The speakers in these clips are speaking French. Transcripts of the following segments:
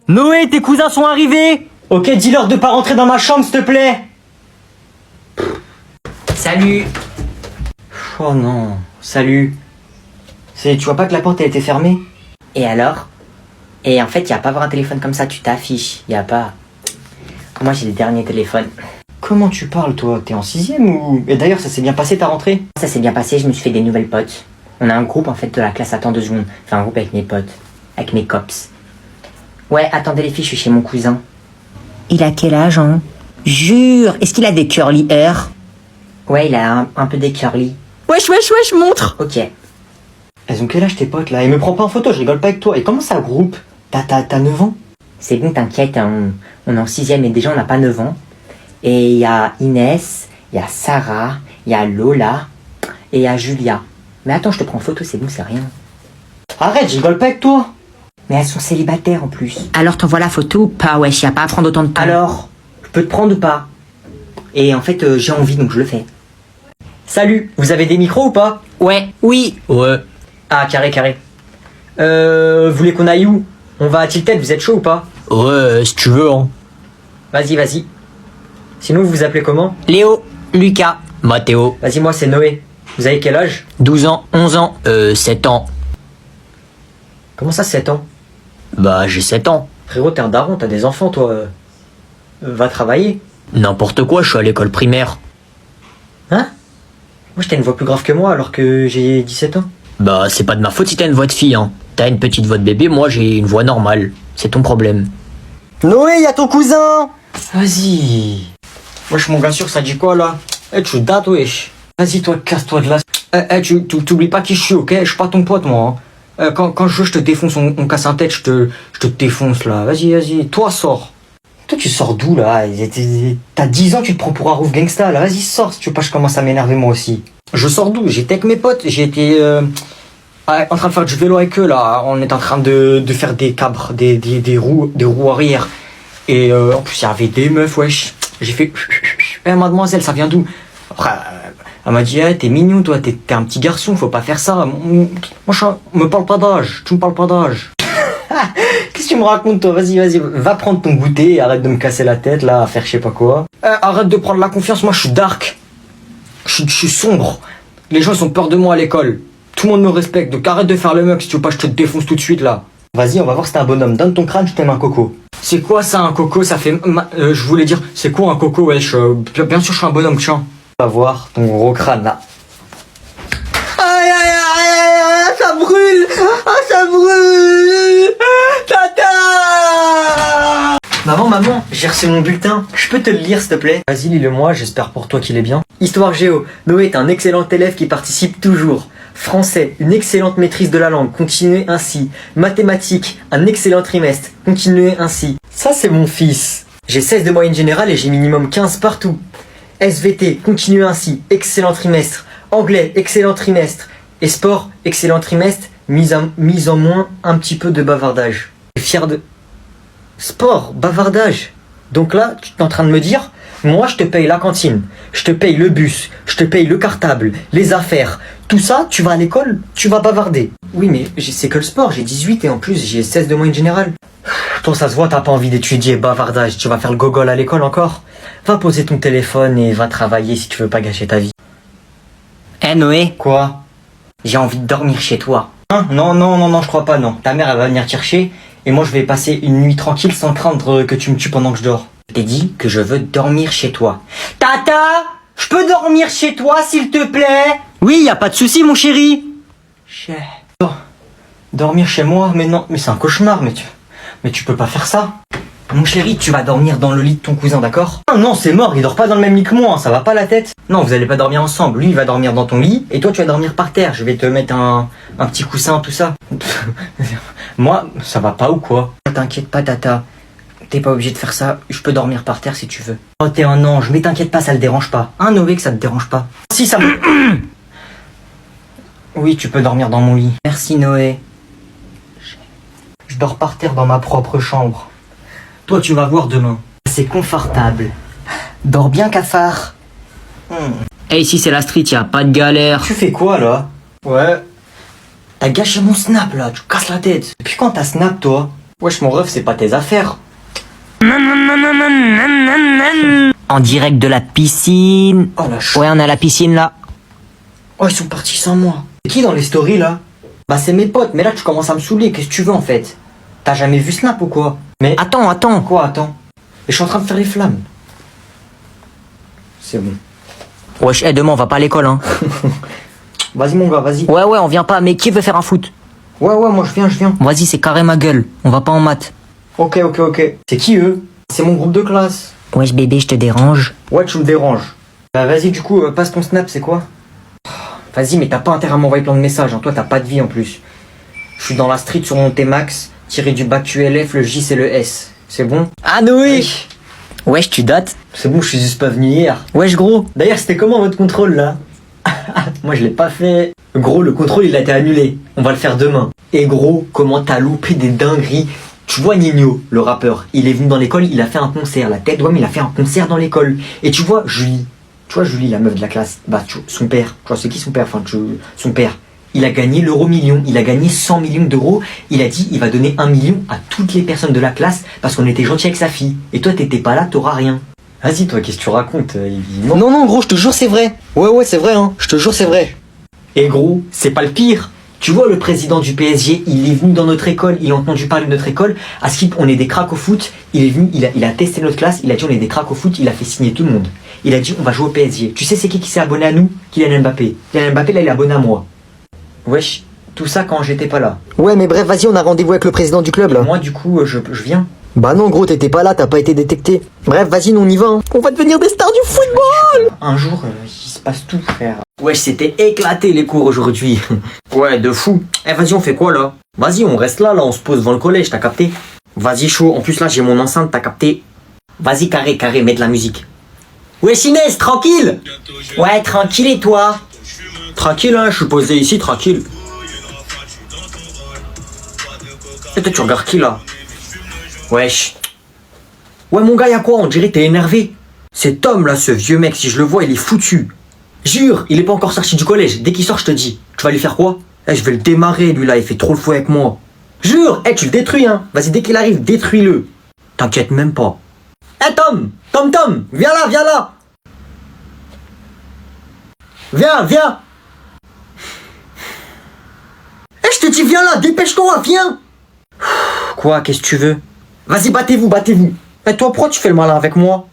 Noé, tes cousins sont arrivés. Ok, dis-leur de pas rentrer dans ma chambre, s'il te plaît. Salut. Oh non, salut. Tu vois pas que la porte elle était fermée? Et alors? Et en fait, y a pas avoir un téléphone comme ça, tu t'affiches. Y a pas. Moi, j'ai les derniers téléphones. Comment tu parles, toi? T'es en 6ème ou... Et d'ailleurs, ça s'est bien passé ta rentrée? Ça s'est bien passé, je me suis fait des nouvelles potes. On a un groupe en fait de la classe, attends 2 secondes. Enfin, un groupe avec mes potes. Avec mes cops. Ouais, attendez les filles, je suis chez mon cousin. Il a quel âge, hein? Jure, est-ce qu'il a des curly hair? Ouais, il a un peu des curly. Wesh, montre. Ok. Elles ont quel âge tes potes là? Et me prends pas en photo, je rigole pas avec toi. Et comment ça groupe? T'as 9 ans? C'est bon, t'inquiète, hein, on est en 6ème et déjà on n'a pas 9 ans. Et il y a Inès, il y a Sarah, il y a Lola et il y a Julia. Mais attends, je te prends en photo, c'est bon, c'est rien. Arrête, je rigole pas avec toi. Mais elles sont célibataires en plus. Alors t'envoies la photo ou pas? Wesh, y a pas à prendre autant de temps. Alors, je peux te prendre ou pas? Et en fait, j'ai envie donc je le fais. Salut, vous avez des micros ou pas? Ouais, oui. Ouais. Ah, carré. Vous voulez qu'on aille où? On va à Tilted, vous êtes chaud ou pas? Ouais, si tu veux, hein. Vas-y. Sinon, vous vous appelez comment? Léo, Lucas, Mathéo, Vas-y, moi c'est Noé. Vous avez quel âge? 12 ans, 11 ans, 7 ans. Comment ça, 7 ans? Bah, j'ai 7 ans. Frérot, t'es un daron, t'as des enfants, toi. Va travailler. N'importe quoi, je suis à l'école primaire. Hein? Moi, t'as une voix plus grave que moi alors que j'ai 17 ans. Bah, c'est pas de ma faute si t'as une voix de fille, hein. T'as une petite voix de bébé, moi j'ai une voix normale. C'est ton problème. Noé, y'a ton cousin! Vas-y. Wesh, mon gars sûr, ça dit quoi là? Tu dates, wesh. Vas-y, toi, casse-toi de là. Tu t'oublies pas qui je suis, ok? Je suis pas ton pote, moi. Hein. Quand je te défonce, on casse un tête, je te défonce là. Vas-y. Toi, sors. Toi, tu sors d'où là? T'as 10 ans, tu te prends pour un roof gangsta là. Vas-y, sors si tu veux pas, je commence à m'énerver moi aussi. Je sors d'où? J'étais avec mes potes, j'ai été en train de faire du vélo avec eux là. On est en train de faire des cabres, des roues arrière. Et en plus, il y avait des meufs, wesh. J'ai fait mademoiselle, ça vient d'où? Après, elle m'a dit, t'es mignon, toi, t'es un petit garçon, faut pas faire ça. Moi, me parle pas d'âge, tu me parles pas d'âge. Qu'est-ce que tu me racontes, toi? Vas-y, va prendre ton goûter et arrête de me casser la tête, là, à faire je sais pas quoi. Arrête de prendre la confiance, moi, je suis dark. Je suis sombre. Les gens, ils ont peur de moi à l'école. Tout le monde me respecte, donc arrête de faire le mec, si tu veux pas, je te défonce tout de suite, là. Vas-y, on va voir si t'es un bonhomme. Donne ton crâne, je t'aime un coco. C'est quoi ça, un coco? Ça fait... je voulais dire, c'est quoi un coco, wesh? Bien sûr, je suis un bonhomme, tiens. On va voir ton gros crâne, là. Aïe, ça brûle! Ah, ça brûle! Tata! Maman, j'ai reçu mon bulletin. Je peux te le lire, s'il te plaît? Vas-y, lis-le-moi, j'espère pour toi qu'il est bien. Histoire géo. Noé est un excellent élève qui participe toujours. Français, une excellente maîtrise de la langue, continuez ainsi. Mathématiques, un excellent trimestre, continuez ainsi. Ça, c'est mon fils. J'ai 16 de moyenne générale et j'ai minimum 15 partout. SVT, continuez ainsi, excellent trimestre. Anglais, excellent trimestre. Et sport, excellent trimestre, mise en moins un petit peu de bavardage. Je suis fier de... Sport, bavardage. Donc là, tu es en train de me dire, moi je te paye la cantine, je te paye le bus, je te paye le cartable, les affaires. Tout ça, tu vas à l'école, tu vas bavarder. Oui, mais c'est que le sport, j'ai 18 et en plus j'ai 16 de moyenne générale. Toi, ça se voit, t'as pas envie d'étudier, bavardage, tu vas faire le gogol à l'école encore. Va poser ton téléphone et va travailler si tu veux pas gâcher ta vie. Noé, Quoi? j'ai envie de dormir chez toi. Hein? Non, je crois pas, non. Ta mère, elle va venir te chercher et moi je vais passer une nuit tranquille sans craindre que tu me tues pendant que je dors. Je t'ai dit que je veux dormir chez toi. Tata, je peux dormir chez toi, s'il te plaît? Oui, y a pas de souci, mon chéri. Dormir chez moi? Mais non, mais c'est un cauchemar, mais tu peux pas faire ça. Mon chéri, tu vas dormir dans le lit de ton cousin, d'accord? Non, c'est mort, il dort pas dans le même lit que moi, hein, ça va pas la tête. Non, vous allez pas dormir ensemble, lui il va dormir dans ton lit, et toi tu vas dormir par terre, je vais te mettre un petit coussin, tout ça. Moi, ça va pas ou quoi? T'inquiète pas, tata. T'es pas obligé de faire ça, je peux dormir par terre si tu veux. Oh, t'es un ange, mais t'inquiète pas, ça le dérange pas. Hein, Noé, que ça te dérange pas? Si, ça me... Oui, tu peux dormir dans mon lit. Merci, Noé. Je dors par terre dans ma propre chambre. Toi, tu vas voir demain. C'est confortable. Dors bien, cafard. Et ici c'est la street, y a pas de galère. Tu fais quoi, là? Ouais. T'as gâché mon snap, là, tu casses la tête. Depuis quand t'as snap, toi? Wesh, mon ref, c'est pas tes affaires. En direct de la piscine. Oh la ch... Ouais, on a la piscine là. Oh, ils sont partis sans moi. C'est qui dans les stories, là? Bah, c'est mes potes, mais là, tu commences à me saouler. Qu'est-ce que tu veux, en fait? T'as jamais vu Snap ou quoi? Mais... Attends. Quoi, attends? Et je suis en train de faire les flammes. C'est bon. Wesh, demain on va pas à l'école, hein. Vas-y, mon gars, vas-y. Ouais, on vient pas, mais qui veut faire un foot? Ouais, moi, je viens. Vas-y, c'est carré ma gueule. On va pas en maths. Ok. C'est qui, eux? C'est mon groupe de classe. Wesh, bébé, je te dérange. Ouais, tu me déranges. Bah, vas-y, du coup, passe ton Snap, c'est quoi? Vas-y, mais t'as pas intérêt à m'envoyer plein de messages, hein. Toi, t'as pas de vie, en plus. Je suis dans la street sur mon T-Max, tiré du bac QLF, le J, c'est le S. C'est bon? Ah, Noé! Wesh, tu dates? C'est bon, je suis juste pas venu hier. Wesh, gros. D'ailleurs, c'était comment votre contrôle, là? Moi, je l'ai pas fait. Gros, le contrôle, il a été annulé. On va le faire demain. Et gros, comment t'as loupé des dingueries? Tu vois Nino, le rappeur, il est venu dans l'école, il a fait un concert. La tête d'homme, il a fait un concert dans l'école. Et tu vois Julie, la meuf de la classe, bah son père, tu vois c'est qui son père? Son père, il a gagné l'euro-million, il a gagné 100 millions d'euros. Il a dit, il va donner 1 million à toutes les personnes de la classe parce qu'on était gentil avec sa fille. Et toi, t'étais pas là, t'auras rien. Vas-y, toi, qu'est-ce que tu racontes, Non, gros, je te jure, c'est vrai. Ouais, c'est vrai, hein. Je te jure, c'est vrai. Et gros, c'est pas le pire. Tu vois, le président du PSG, il est venu dans notre école, il a entendu parler de notre école. À Skip, on est des cracks au foot. Il est venu, il a testé notre classe, il a dit on est des cracks au foot, il a fait signer tout le monde. Il a dit on va jouer au PSG. Tu sais c'est qui s'est abonné à nous? Kylian Mbappé. Kylian Mbappé, là, il est abonné à moi. Wesh, tout ça quand j'étais pas là. Ouais, mais bref, vas-y, on a rendez-vous avec le président du club là. Moi, du coup, je viens. Bah non, gros, t'étais pas là, t'as pas été détecté. Bref, vas-y, nous on y va. Hein. On va devenir des stars du football. Un jour, il se passe tout, frère. Wesh, c'était éclaté les cours aujourd'hui. Ouais, de fou. Eh, vas-y, on fait quoi là? Vas-y, on reste là, on se pose devant le collège, t'as capté? Vas-y, chaud. En plus, là, j'ai mon enceinte, t'as capté? Vas-y, carré, mets de la musique. Wesh, Inès, tranquille? Ouais, tranquille et toi? Tranquille, hein, je suis posé ici, tranquille. Et toi, tu regardes qui là? Wesh. Ouais, mon gars, y'a quoi? On dirait que t'es énervé. C'est Tom là, ce vieux mec, si je le vois, il est foutu. Jure, il est pas encore sorti du collège. Dès qu'il sort, je te dis. Tu vas lui faire quoi? Eh, je vais le démarrer, lui là, il fait trop le fou avec moi. Jure, tu le détruis, hein. Vas-y, dès qu'il arrive, détruis-le. T'inquiète même pas. Tom, viens là. Viens. Je te dis, viens là, dépêche-toi, viens. Quoi, qu'est-ce que tu veux? Vas-y, battez-vous. Et toi, pourquoi tu fais le malin avec moi?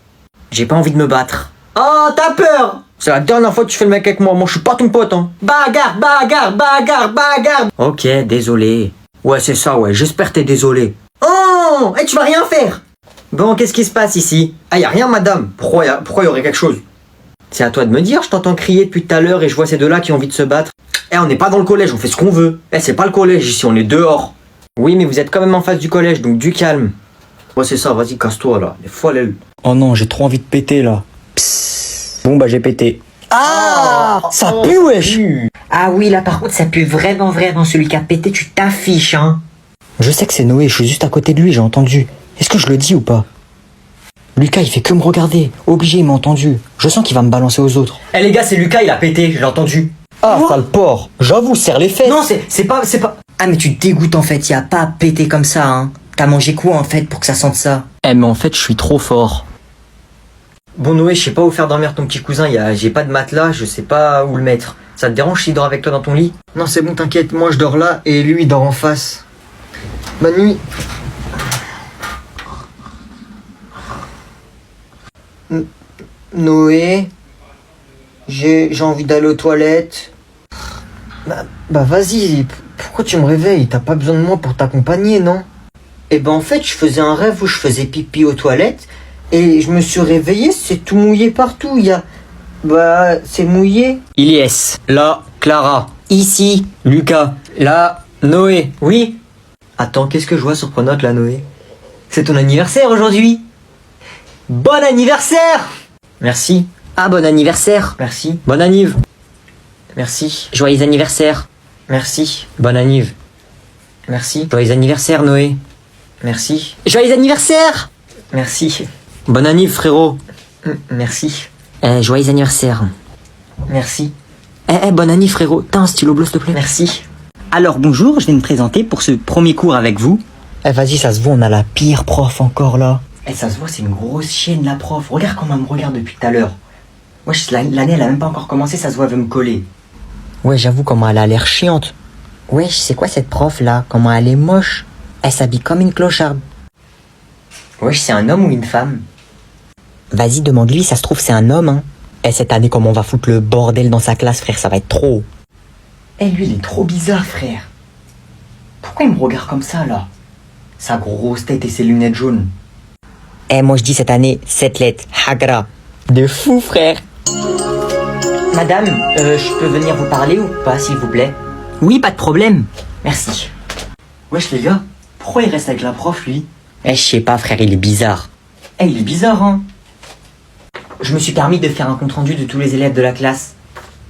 J'ai pas envie de me battre. Oh, t'as peur? C'est la dernière fois que tu fais le mec avec moi. Moi, je suis pas ton pote, hein. Bagarre. Ok, désolé. Ouais, c'est ça, ouais. J'espère que t'es désolé. Oh, tu vas rien faire. Bon, qu'est-ce qui se passe ici? Ah, y a rien, madame. Pourquoi y aurait quelque chose? C'est à toi de me dire. Je t'entends crier depuis tout à l'heure et je vois ces deux-là qui ont envie de se battre. On n'est pas dans le collège. On fait ce qu'on veut. C'est pas le collège ici. On est dehors. Oui, mais vous êtes quand même en face du collège, donc du calme. Ouais, c'est ça. Vas-y, casse-toi, là. Les follets. Oh non, j'ai trop envie de péter là. Bon bah j'ai pété. Ah, ça pue wesh. Ah oui, là par contre, ça pue vraiment. Celui qui a pété, tu t'affiches, hein. Je sais que c'est Noé, je suis juste à côté de lui, j'ai entendu. Est-ce que je le dis ou pas? Lucas, il fait que me regarder. Obligé, il m'a entendu. Je sens qu'il va me balancer aux autres. Eh les gars, c'est Lucas, il a pété, j'ai entendu. Ah, sale porc. J'avoue, serre les fesses. Non, c'est pas... Ah mais tu te dégoûtes en fait, y a pas à péter comme ça, hein. T'as mangé quoi en fait pour que ça sente ça? Mais en fait, je suis trop fort. Bon Noé, je sais pas où faire dormir ton petit cousin, j'ai pas de matelas, je sais pas où le mettre. Ça te dérange s'il dort avec toi dans ton lit? Non, c'est bon, t'inquiète, moi je dors là et lui il dort en face. Bonne nuit. Noé, j'ai envie d'aller aux toilettes. Bah vas-y, pourquoi tu me réveilles? T'as pas besoin de moi pour t'accompagner, non? Eh ben en fait, je faisais un rêve où je faisais pipi aux toilettes et je me suis réveillé, c'est tout mouillé partout. Bah, c'est mouillé. Ilyes, là, Clara, Ici. Lucas, là, Noé. Oui. Attends, qu'est-ce que je vois sur Pronote là, Noé? C'est ton anniversaire aujourd'hui. Bon anniversaire! Merci. Ah, bon anniversaire. Merci. Bonne anniv. Merci. Joyeux anniversaire. Merci. Bonne anniv. Merci. Joyeux anniversaire, Noé. Merci. Joyeux anniversaire. Merci. Bonne anniv, frérot. Merci. Joyeux anniversaire. Merci. Bonne année frérot. T'as un stylo bleu s'il te plaît? Merci. Alors bonjour, je vais me présenter pour ce premier cours avec vous. Eh, vas-y, ça se voit, on a la pire prof encore là. Eh, ça se voit, c'est une grosse chienne la prof. Regarde comment elle me regarde depuis tout à l'heure. Wesh, l'année elle a même pas encore commencé, ça se voit, elle veut me coller. Ouais, j'avoue comment elle a l'air chiante. Wesh, c'est quoi cette prof là? Comment elle est moche? Elle s'habille comme une clocharde. Wesh, c'est un homme ou une femme? Vas-y, demande-lui, ça se trouve c'est un homme, hein. Eh, cette année, comment on va foutre le bordel dans sa classe, frère, ça va être trop. Eh, lui, il est trop bizarre, frère. Pourquoi il me regarde comme ça, là? Sa grosse tête et ses lunettes jaunes. Eh, moi je dis cette année, 7 lettres, Hagra. De fou, frère. Madame, je peux venir vous parler ou pas, s'il vous plaît? Oui, pas de problème. Merci. Wesh, les gars, pourquoi il reste avec la prof, lui? Eh, je sais pas, frère, il est bizarre. Eh, il est bizarre, hein. Je me suis permis de faire un compte-rendu de tous les élèves de la classe.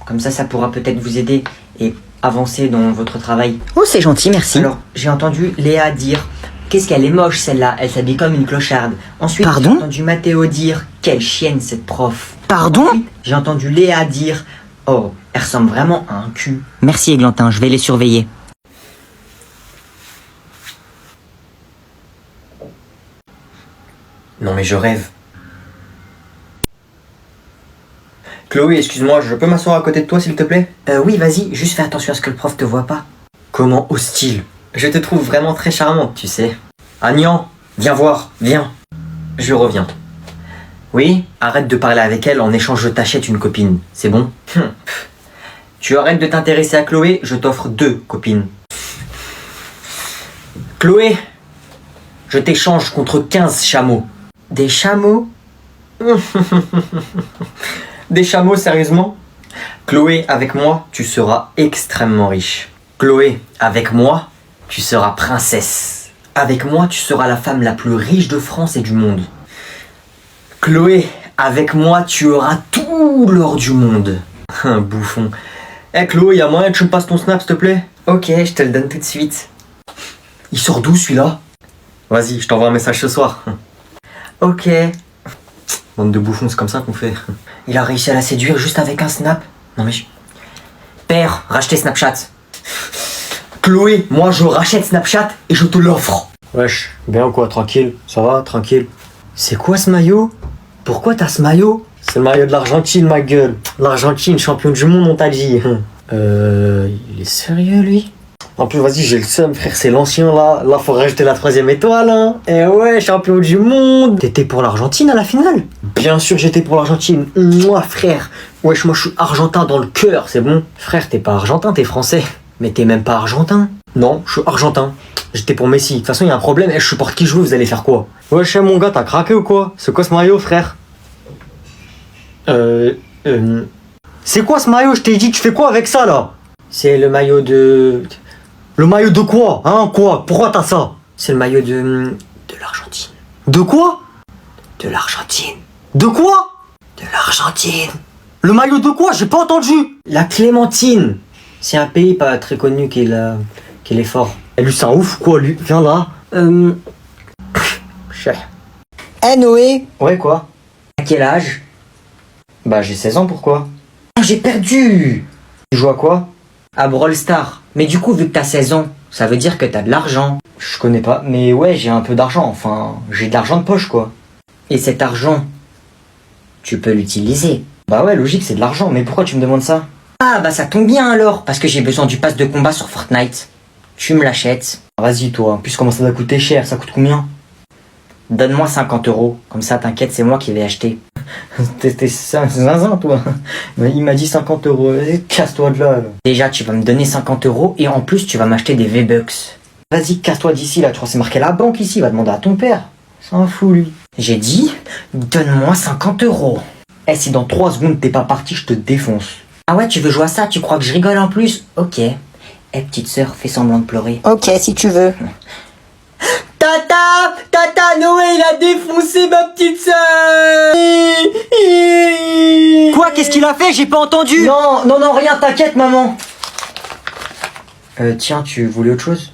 Comme ça pourra peut-être vous aider et avancer dans votre travail. Oh, c'est gentil, merci. Alors, j'ai entendu Léa dire « Qu'est-ce qu'elle est moche, celle-là, elle s'habille comme une clocharde. » Ensuite, Pardon? j'ai entendu Mathéo dire « Quelle chienne, cette prof. » Pardon? Ensuite, j'ai entendu Léa dire « Oh, elle ressemble vraiment à un cul. » Merci, Églantin, je vais les surveiller. Non mais je rêve. Chloé, excuse-moi, je peux m'asseoir à côté de toi s'il te plaît? Oui, vas-y, juste fais attention à ce que le prof te voit pas. Comment hostile? Je te trouve vraiment très charmante, tu sais. Agnan, viens voir, viens. Je reviens. Oui, arrête de parler avec elle, en échange je t'achète une copine, c'est bon? Tu arrêtes de t'intéresser à Chloé, je t'offre 2 copines. Chloé, je t'échange contre 15 chameaux. Des chameaux? Des chameaux, sérieusement? Chloé, avec moi, tu seras extrêmement riche. Chloé, avec moi, tu seras princesse. Avec moi, tu seras la femme la plus riche de France et du monde. Chloé, avec moi, tu auras tout l'or du monde. Un bouffon. Eh Chloé, y'a moyen que tu me passes ton snap, s'il te plaît? Ok, je te le donne tout de suite. Il sort d'où, celui-là? Vas-y, je t'envoie un message ce soir. Ok. Bande de bouffons, c'est comme ça qu'on fait. Il a réussi à la séduire juste avec un snap. Non mais... Père, rachetez Snapchat. Chloé, moi je rachète Snapchat et je te l'offre. Wesh, bien ou quoi, tranquille? Ça va, tranquille? C'est quoi ce maillot? Pourquoi t'as ce maillot? C'est le maillot de l'Argentine, ma gueule. L'Argentine, champion du monde, on t'a dit. Il est sérieux, lui? En plus, vas-y, j'ai le seum, frère, c'est l'ancien, là. Là, faut rajouter la 3e étoile, hein. Eh ouais, champion du monde. T'étais pour l'Argentine à la finale? Bien sûr, j'étais pour l'Argentine. Moi, frère. Wesh, moi, je suis argentin dans le cœur, c'est bon? Frère, t'es pas argentin, t'es français. Mais t'es même pas argentin. Non, je suis argentin. J'étais pour Messi. De toute façon, il y a un problème. Et je supporte qui joue, vous allez faire quoi? Wesh, mon gars, t'as craqué ou quoi? C'est quoi ce maillot, frère? C'est quoi ce maillot? Je t'ai dit, tu fais quoi avec ça, là? C'est le maillot de... Le maillot de quoi? Hein, quoi? Pourquoi t'as ça? C'est le maillot de l'Argentine. De quoi? De l'Argentine. De quoi? De l'Argentine. Le maillot de quoi? J'ai pas entendu. La Clémentine. C'est un pays pas très connu qu'il est fort. Et lui, c'est un ouf, quoi, lui? Viens là. Eh Noé, Ouais, quoi? à quel âge? Bah, j'ai 16 ans, pourquoi? Oh, j'ai perdu. Tu joues à quoi? À Brawl Stars. Mais du coup, vu que t'as 16 ans, ça veut dire que t'as de l'argent. Je connais pas, mais ouais, j'ai un peu d'argent, enfin, j'ai de l'argent de poche, quoi. Et cet argent, tu peux l'utiliser. Bah ouais, logique, c'est de l'argent, mais pourquoi tu me demandes ça? Ah bah ça tombe bien alors, parce que j'ai besoin du pass de combat sur Fortnite. Tu me l'achètes. Vas-y, toi, en plus, comment ça doit coûter cher, ça coûte combien? Donne-moi 50 €. Comme ça, t'inquiète, c'est moi qui vais acheter. T'es zinzin, toi. Il m'a dit 50 €, vas-y, casse-toi de là. Déjà, tu vas me donner 50 € et en plus, tu vas m'acheter des V-Bucks. Vas-y, casse-toi d'ici, là, tu crois c'est marqué la banque ici, va demander à ton père. C'est un fou, lui. J'ai dit, donne-moi 50 €. Eh, si dans 3 secondes t'es pas parti, je te défonce. Ah ouais, tu veux jouer à ça? Tu crois que je rigole en plus? Ok. Eh, petite sœur, fais semblant de pleurer. Ok, si tu veux. Tata, Noé, il a défoncé ma petite sœur. Quoi? Qu'est-ce qu'il a fait? J'ai pas entendu. Non, rien, t'inquiète, maman. Tiens, tu voulais autre chose?